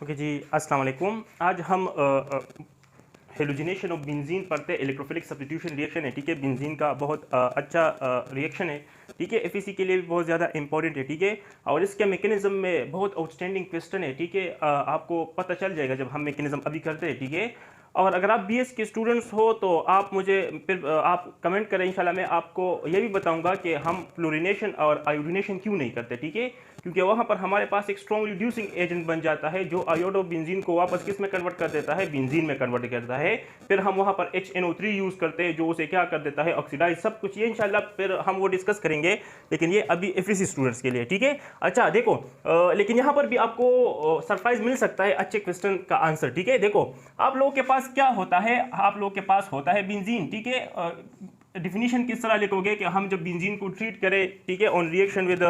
Okay जी, अस्सलाम वालेकुम। आज हम हेलोजिनेशन ऑफ बेंजीन पढ़ते हैं। इलेक्ट्रोफिलिक सब्स्टिट्यूशन रिएक्शन है, ठीक है। बेंजीन का बहुत अच्छा रिएक्शन है, ठीक है। एफईसी के लिए भी बहुत ज़्यादा इंपॉर्टेंट है, ठीक है। और इसके मैकेनिज्म में बहुत आउटस्टैंडिंग क्वेश्चन है, ठीक है। आपको पता चल जाएगा जब हम मैकेनिज्म अभी करते हैं, ठीक है। और अगर आप बीएस के स्टूडेंट्स हो तो आप मुझे फिर आप कमेंट करें, इंशाल्लाह मैं आपको ये भी बताऊंगा कि हम फ्लोरिनेशन और आयोडीनेशन क्यों नहीं करते, ठीक है। क्योंकि वहाँ पर हमारे पास एक स्ट्रॉन्ग रिड्यूसिंग एजेंट बन जाता है जो आयोडो बेंजीन को वापस किस में कन्वर्ट कर देता है, बेंजीन में कन्वर्ट करता है। फिर हम वहाँ पर HNO3 यूज़ करते हैं जो उसे क्या कर देता है, ऑक्सीडाइज। सब कुछ ये इंशाल्लाह फिर हम वो डिस्कस करेंगे, लेकिन ये अभी एफईसी स्टूडेंट्स के लिए, ठीक है। अच्छा देखो, लेकिन यहाँ पर भी आपको सरप्राइज मिल सकता है अच्छे क्वेश्चन का आंसर, ठीक है। देखो आप लोगों के पास क्या होता है, आप लोगों के पास होता है बेंजीन, ठीक है। डिफिनीशन किस तरह लिखोगे कि हम जब बेंजीन को ट्रीट करें, ठीक है, ऑन रिएक्शन विद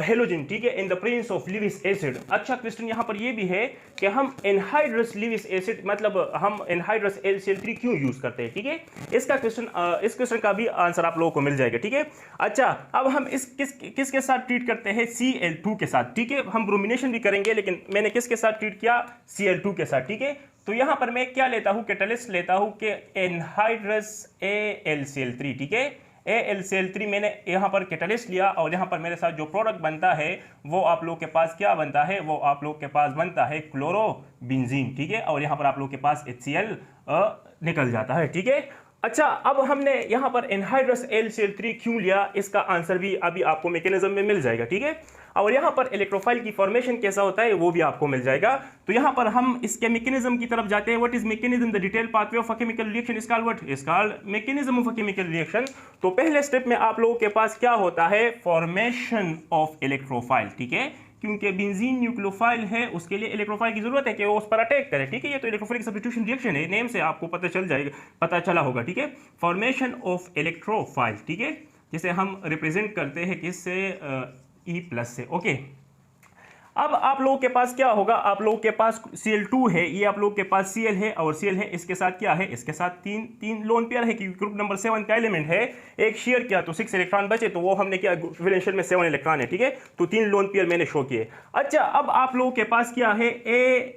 हेलोजन, ठीक है, in the presence of Lewis acid. अच्छा क्वेश्चन यहाँ पर ये भी है कि हम एनहाइड्रस लिविस एसिड मतलब हम एनहाइड्रस LCl3 क्यों यूज करते हैं, ठीक है। इसका क्वेश्चन इस क्वेश्चन का भी आंसर आप लोगों को मिल जाएगा, ठीक है। अच्छा अब हम इस किसके साथ ट्रीट करते हैं, Cl2 के साथ, ठीक है। हम ब्रोमिनेशन भी करेंगे, लेकिन मैंने किसके साथ ट्रीट किया, Cl2 के साथ, ठीक है। तो यहां पर मैं क्या लेता हूं, कैटलिस्ट लेता हूं कि एनहाइड्रस AlCl3, ठीक है। AlCl3 मैंने यहां पर कैटलिस्ट लिया और यहां पर मेरे साथ जो प्रोडक्ट बनता है वो आप लोग के पास क्या बनता है, वो आप लोग के पास बनता है क्लोरोबेंजीन, ठीक है। और यहां पर आप लोग के पास HCl निकल जाता है, ठीक है। अच्छा अब हमने यहां पर एनहाइड्रस LCl3 क्यों लिया, इसका आंसर भी अभी आपको मैकेनिज्म में मिल जाएगा, ठीक है। और यहां पर इलेक्ट्रोफाइल की फॉर्मेशन कैसा होता है वो भी आपको मिल जाएगा। तो यहां पर हम इसके मैकेनिज्म की तरफ जाते हैं। What is mechanism, the detail pathway of a chemical reaction is called what, is called mechanism of a chemical reaction. तो पहले स्टेप में आप लोगों के पास क्या होता है, फॉर्मेशन ऑफ इलेक्ट्रोफाइल, ठीक है। क्योंकि बेंजीन न्यूक्लियोफाइल है, उसके लिए इलेक्ट्रोफाइल की जरूरत है कि वो उस पर अटैक करे, ठीक है। ये तो इलेक्ट्रोफिलिक सब्स्टिट्यूशन रिएक्शन है, नेम से आपको पता चल जाएगा, पता चला होगा, ठीक है। फॉर्मेशन ऑफ इलेक्ट्रोफाइल, ठीक है, जिसे हम रिप्रेजेंट करते हैं किससे, E+ से, ओके। अब आप लोगों के पास क्या होगा, आप लोगों के पास Cl2 है, ये आप लोगों के पास Cl है और Cl है, इसके साथ क्या है, इसके साथ तीन लोन पेयर है, क्योंकि ग्रुप नंबर 7 का एलिमेंट है। एक शेयर किया तो 6 इलेक्ट्रॉन बचे, तो वो हमने किया वैलेंशियल में 7 इलेक्ट्रॉन है, ठीक है। तो 3 लोन पेयर मैंने शो किए। अच्छा अब आप लोगों के पास क्या है,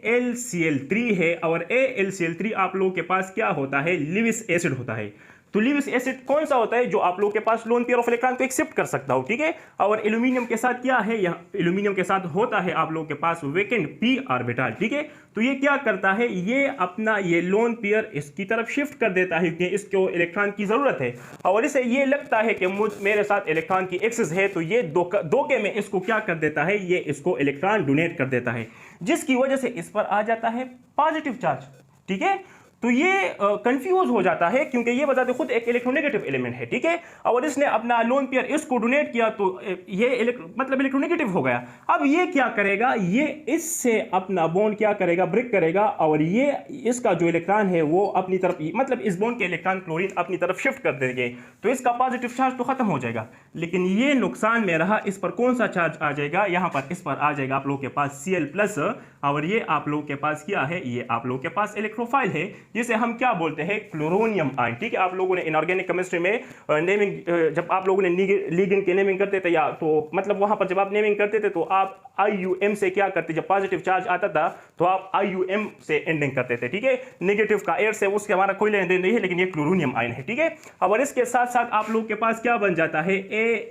AlCl3 है और AlCl3 आप लोगों के पास क्या होता है, लिविस एसिड होता है। तो लिविस एसिड कौन सा होता है, जो आप लोगों के पास लोन पेयर ऑफ इलेक्ट्रॉन को एक्सेप्ट कर सकता हो, ठीक है। और एल्यूमिनियम के साथ क्या है, यहाँ एल्यूमिनियम के साथ होता है आप लोगों के पास वेकेंट p ऑर्बिटल, ठीक है। तो ये क्या करता है, ये अपना ये लोन पेयर इसकी तरफ शिफ्ट कर देता है क्योंकि इसको इलेक्ट्रॉन की जरूरत है। और इसे ये लगता है कि मेरे साथ इलेक्ट्रॉन की एक्सेस है, तो ये धोखे में इसको क्या कर देता है, ये इसको इलेक्ट्रॉन डोनेट कर देता है, जिसकी वजह से इस पर आ जाता है पॉजिटिव चार्ज, ठीक है। तो ये कंफ्यूज हो जाता है क्योंकि ये बताते खुद एक इलेक्ट्रोनेगेटिव एलिमेंट है, ठीक है। और इसने अपना लोन पेयर इसको डोनेट किया तो ये मतलब इलेक्ट्रोनेगेटिव हो गया। अब ये क्या करेगा, ये इससे अपना बॉन्ड क्या करेगा, ब्रेक करेगा और ये इसका जो इलेक्ट्रॉन है वो अपनी तरफ, मतलब इस बॉन्ड के इलेक्ट्रॉन क्लोरीन अपनी तरफ शिफ्ट कर देंगे, तो इसका पॉजिटिव चार्ज तो खत्म हो जाएगा। लेकिन ये नुकसान में रहा, इस पर कौन सा चार्ज आ जाएगा, यहां पर इस पर आ जाएगा आप लोगों के पास Cl+, और ये आप लोगों के पास क्या है, ये आप लोगों के पास इलेक्ट्रोफाइल है, जिसे हम क्या बोलते हैं, क्लोरोनियम आयन, ठीक है। आप लोगों ने इनऑर्गेनिक केमिस्ट्री में नेमिंग, जब आप लोगों ने लिगेंड के नेमिंग करते थे, या तो मतलब वहां पर जब आप नेमिंग करते थे तो आप IUM से क्या करते, जब पॉजिटिव चार्ज आता था तो आप IUM से एंडिंग करते थे, ठीक है। नेगेटिव का एयर से उसके हमारा कोई लेन देन नहीं है, लेकिन ये क्लोरोनियम आयन है, ठीक है। और इसके साथ साथ आप लोगों के पास क्या बन जाता है,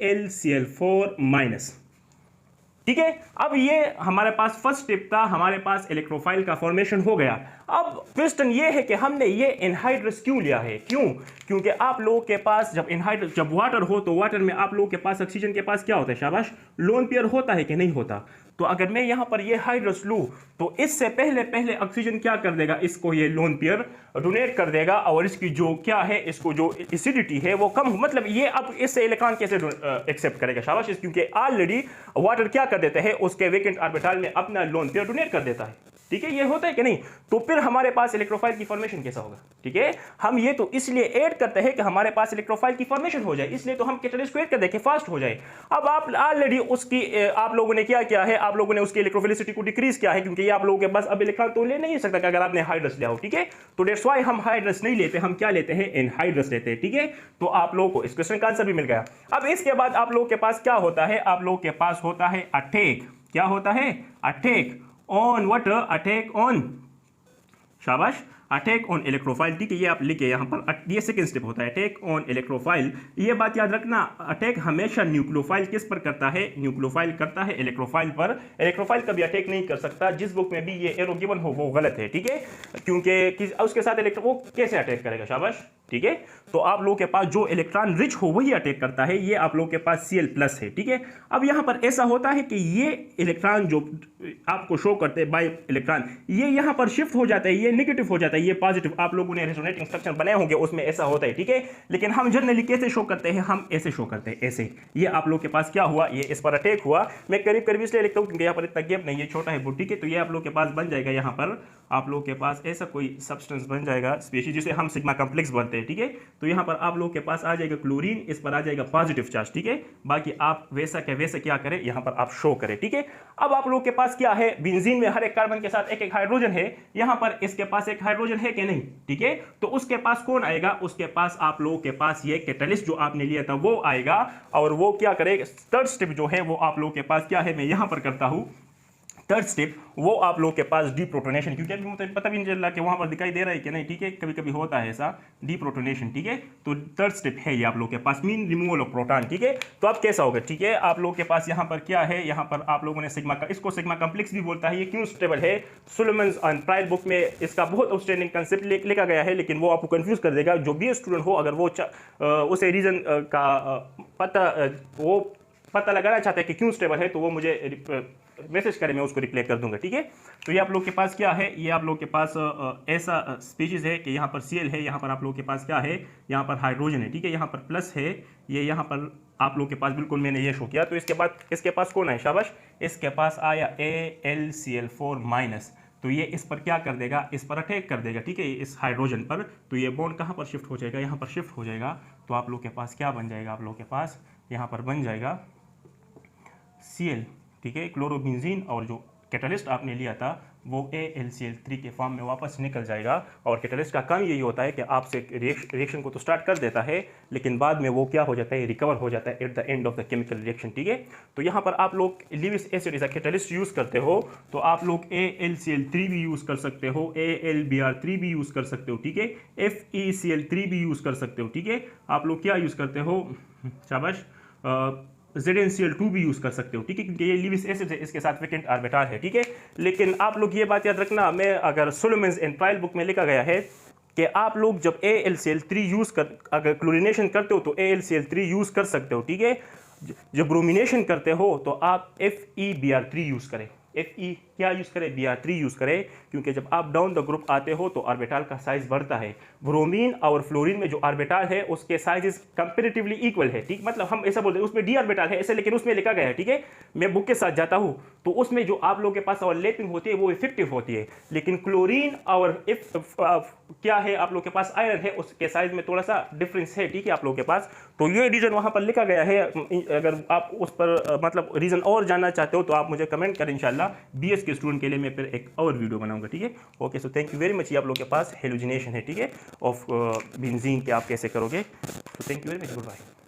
AlCl4-, ठीक है। अब ये हमारे पास फर्स्ट स्टेप था, हमारे पास इलेक्ट्रोफाइल का फॉर्मेशन हो गया। अब क्वेश्चन ये है कि हमने ये एनहाइड्रस क्यों लिया है, क्यों, क्योंकि आप लोगों के पास जब वाटर हो तो वाटर में आप लोगों के पास ऑक्सीजन के पास क्या होता है, शाबाश, लोन पेयर होता है कि नहीं होता। तो अगर मैं यहां पर ये हाइड्रस लूं तो इससे पहले ऑक्सीजन क्या कर देगा, इसको ये लोन पेयर डोनेट कर देगा और इसकी जो क्या है, इसको जो एसिडिटी है वो कम, मतलब ये अब इससे इलेक्ट्रॉन कैसे एक्सेप्ट करेगा, शाबाश, क्योंकि ऑलरेडी वाटर क्या कर देता है, उसके वेकेंट ऑर्बिटल में अपना लोन पेयर डोनेट कर देता है, ठीक है। ये होता है कि नहीं। तो फिर हमारे पास इलेक्ट्रोफाइल की फॉर्मेशन कैसा होगा, ठीक है। हम ये तो इसलिए ऐड करते हैं कि हमारे पास इलेक्ट्रोफाइल की फॉर्मेशन हो जाए, इसलिए तो हम कैटलिस्ट को ऐड कर दें फास्ट हो जाए। अब आप ऑलरेडी उसकी आप लोगों ने क्या किया है, आप लोगों ने उसकी इलेक्ट्रोफिलिसिटी को डिक्रीज किया है, क्योंकि ये आप लोगों के पास अब इलेक्ट्रॉन तो ले नहीं सकता अगर आपने हाइड्रस लिया हो, ठीक है। तो दैट्स व्हाई हम हाइड्रस नहीं लेते, हम क्या लेते हैं, एनहाइड्रस लेते हैं, ठीक है। तो आप लोगों को इस क्वेश्चन का आंसर भी मिल गया। अब इसके बाद आप लोगों के पास क्या होता है, आप लोगों के पास होता है अटैक, क्या होता है, attack. On what, attack on, शाबाश, अटैक ऑन इलेक्ट्रोफाइल, ठीक है, ये आप लिखे यहाँ पर, ये सेकंड स्टेप होता है अटैक ऑन इलेक्ट्रोफाइल। ये बात याद रखना, अटैक हमेशा न्यूक्लियोफाइल किस पर करता है, न्यूक्लियोफाइल करता है इलेक्ट्रोफाइल पर, इलेक्ट्रोफाइल कभी अटैक नहीं कर सकता। जिस बुक में भी ये एरो गिवन हो वो गलत है, ठीक है, क्योंकि उसके साथ इलेक्ट्रो वो कैसे अटैक करेगा, शाबाश, ठीक है। तो आप लोगों के पास जो इलेक्ट्रॉन रिच हो वही अटैक करता है, ये आप लोगों के पास Cl+ है, ठीक है। अब यहां पर ऐसा होता है कि ये इलेक्ट्रॉन जो आपको शो करते हैं बाय इलेक्ट्रॉन, ये यहां पर शिफ्ट हो जाता है, ये नेगेटिव हो जाता है, ये पॉजिटिव। आप लोगों ने रेजोनेटिंग स्ट्रक्चर बनाए होंगे उसमें ऐसा होता है, ठीक है। लेकिन हम जनरली कैसे शो करते हैं, हम ऐसे शो करते हैं, ऐसे। ये आप लोग के पास क्या हुआ, ये इस पर अटैक हुआ। मैं करीब करीब इसलिए लिखता हूं क्योंकि यहाँ पर इतना गैप नहीं है, छोटा है बुक, ठीक है। तो ये आप लोग के पास बन जाएगा, यहाँ पर आप लोग के पास ऐसा कोई सब्सटेंस बन जाएगा स्पीशीज जिसे हम सिग्मा कॉम्प्लेक्स बोलते हैं, ठीक है। तो यहाँ पर आप लोग के पास आ जाएगा क्लोरीन, इस पर आ जाएगा पॉजिटिव चार्ज, ठीक है। बाकी आप वैसा क्या वैसा क्या करें, यहाँ पर आप शो करें, ठीक है। अब आप लोग के पास क्या है, बेंजीन में हर एक कार्बन के साथ एक एक हाइड्रोजन है, यहाँ पर इसके पास एक हाइड्रोजन है कि नहीं, ठीक है। तो उसके पास कौन आएगा, उसके पास आप लोगों के पास ये कैटलिस्ट जो आपने लिया था वो आएगा, और वो क्या करेगा, थर्ड स्टेप जो है वो आप लोगों के पास क्या है, मैं यहाँ पर करता हूँ थर्ड स्टेप, वो आप लोग के पास डीप्रोटोनेशन, क्योंकि अभी मुझे पता भी नहीं चल रहा कि वहां पर दिखाई दे रहा है कि नहीं, ठीक है, कभी कभी होता है ऐसा डीप्रोटोनेशन, ठीक है। तो थर्ड स्टेप है ये आप लोग के पास, मीन रिमूवल ऑफ प्रोटॉन, ठीक है। तो अब कैसा होगा, ठीक है, आप लोग के पास यहाँ पर क्या है, यहाँ पर आप लोगों ने सिग्मा का, इसको सिग्मा कॉम्प्लेक्स भी बोलता है। ये क्यों स्टेबल है, सुलेमन्स एंड प्राइड बुक में इसका बहुत आउटस्टैंडिंग कंसेप्ट लिखा गया है, लेकिन वो आपको कंफ्यूज कर देगा। जो भी स्टूडेंट हो, अगर वो उसे रीजन का पता लगाना चाहता है कि क्यों स्टेबल है, तो वो मुझे मैसेज करें, मैं उसको रिप्लाई कर दूंगा, ठीक है। तो ये आप लोग के पास क्या है, ये आप लोग के पास ऐसा स्पीशीज है कि यहाँ पर Cl है, यहाँ पर आप लोग के पास क्या है, यहाँ पर हाइड्रोजन है, ठीक है, यहाँ पर प्लस है, ये यहाँ पर आप लोग के पास बिल्कुल मैंने ये शो किया। तो इसके बाद इसके पास कौन है, शाबाश, इसके पास आया AlCl4-। तो ये इस पर क्या कर देगा, इस पर अटैक कर देगा, ठीक है, इस हाइड्रोजन पर। तो ये बॉन्ड कहाँ पर शिफ्ट हो जाएगा, यहाँ पर शिफ्ट हो जाएगा। तो आप लोग के पास क्या बन जाएगा, आप लोग के पास यहाँ पर बन जाएगा Cl, ठीक है, क्लोरोबेंजीन, और जो कैटलिस्ट आपने लिया था वो AlCl3 के फॉर्म में वापस निकल जाएगा। और कैटलिस्ट का काम यही होता है कि आपसे रिएक्शन को तो स्टार्ट कर देता है, लेकिन बाद में वो क्या हो जाता है, रिकवर हो जाता है at the end of the chemical reaction, ठीक है। तो यहाँ पर आप लोग Lewis acid as a catalyst use करते हो, तो आप लोग AlCl3 भी यूज़ कर सकते हो, AlBr3 भी यूज़ कर सकते हो, ठीक है, FeCl3 भी यूज़ कर सकते हो, ठीक है। आप लोग क्या यूज़ करते हो, शाबाश, ZnCl2 भी यूज कर सकते हो, ठीक है, क्योंकि ये लिविस एसिड है, इसके साथ वैकेंट ऑर्बिटल है, ठीक है। लेकिन आप लोग ये बात याद रखना, मैं अगर सुलेमन्स एंड ट्रायल बुक में लिखा गया है कि आप लोग जब AlCl3 यूज कर, अगर क्लोरीनेशन करते हो तो AlCl3 यूज कर सकते हो, ठीक है। जब ब्रोमिनेशन करते हो तो आप FeBr3 यूज करें, Fe क्या यूज़ करें, Br3 यूज़ करें, क्योंकि जब आप डाउन द ग्रुप आते हो तो ऑर्बिटल का साइज बढ़ता है। ब्रोमीन और फ्लोरीन में जो ऑर्बिटल है उसके साइजेस कंपैरेटिवली इक्वल है, ठीक, मतलब हम ऐसा बोलते हैं उसमें d ऑर्बिटल है ऐसे, लेकिन उसमें लिखा गया है, ठीक है। मैं बुक के साथ जाता हूँ तो उसमें जो आप लोगों के पास ओवरलैपिंग होती है वो इफेक्टिव होती है, लेकिन क्लोरीन और क्या है आप लोग के पास आयरन है उसके साइज में थोड़ा सा डिफरेंस है, ठीक है, आप लोगों के पास। तो ये रीजन वहाँ पर लिखा गया है, अगर आप उस पर मतलब रीजन और जानना चाहते हो तो आप मुझे कमेंट करें, इंशाल्लाह BS के स्टूडेंट के लिए मैं फिर एक और वीडियो बनाऊंगा, ठीक है। Okay, so thank you very much. ये आप लोग के पास हेलोजिनेशन है, ठीक है, ऑफ बेंजीन के आप कैसे करोगे। तो thank you very much, good bye.